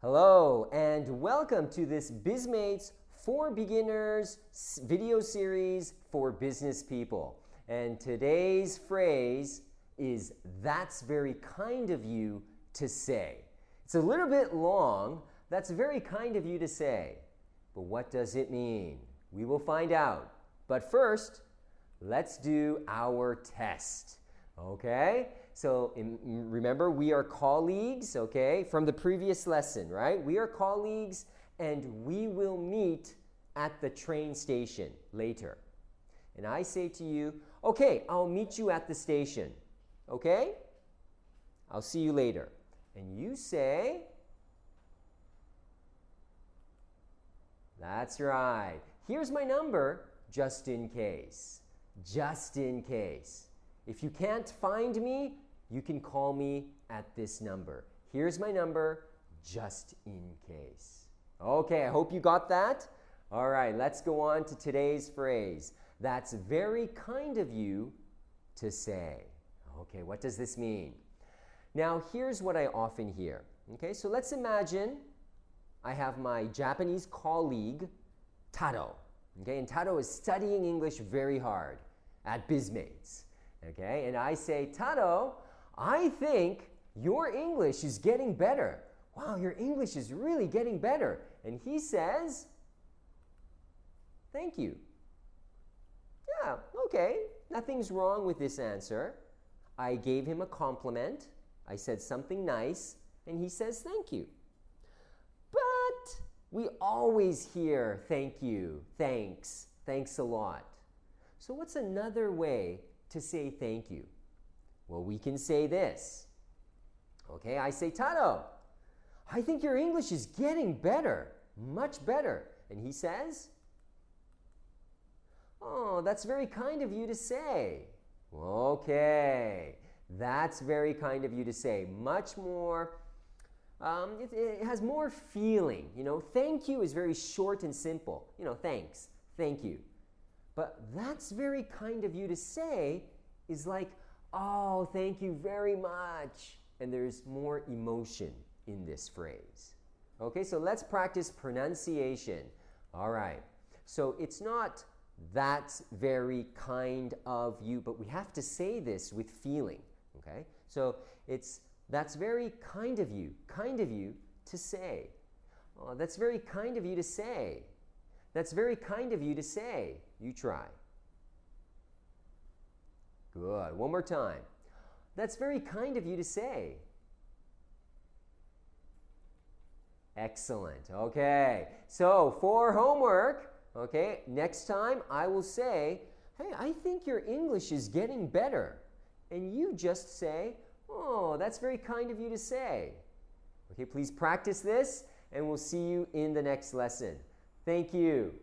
Hello and welcome to this Bizmates for Beginners video series for business people. And today's phrase is, "That's very kind of you to say." It's a little bit long. That's very kind of you to say. But what does it mean? We will find out. But first, let's do our test. Okay? So remember, we are colleagues, okay, from the previous lesson, right? We are colleagues and we will meet at the train station later. And I say to you, okay, I'll meet you at the station, okay? I'll see you later. And you say, that's right. Here's my number, just in case. Just in case. If you can't find me, you can call me at this number. Here's my number, just in case. Okay, I hope you got that. All right, let's go on to today's phrase. That's very kind of you to say. Okay, what does this mean? Now, here's what I often hear. Okay, so let's imagine I have my Japanese colleague, Taro. Okay, and Taro is studying English very hard at Bizmates. Okay, and I say, Taro, I think your English is getting better. Wow, your English is really getting better. And he says, thank you. Yeah, okay, nothing's wrong with this answer. I gave him a compliment. I said something nice, and he says thank you. But we always hear thank you, thanks, thanks a lot. So what's another way to say thank you? Well, we can say this. Okay, I say, Taro, I think your English is getting better, much better. And he says, oh, that's very kind of you to say. Okay, that's very kind of you to say. Much more, it has more feeling. You know, thank you is very short and simple. You know, thanks, thank you. But that's very kind of you to say is like, oh, thank you very much. And there's more emotion in this phrase. Okay, so let's practice pronunciation. All right, so it's not that's very kind of you, but we have to say this with feeling. Okay, so it's that's very kind of you to say. Oh, that's very kind of you to say. That's very kind of you to say. You try. Good. One more time. That's very kind of you to say. Excellent. Okay. So for homework, okay, next time I will say, hey, I think your English is getting better. And you just say, oh, that's very kind of you to say. Okay, please practice this, and we'll see you in the next lesson. Thank you.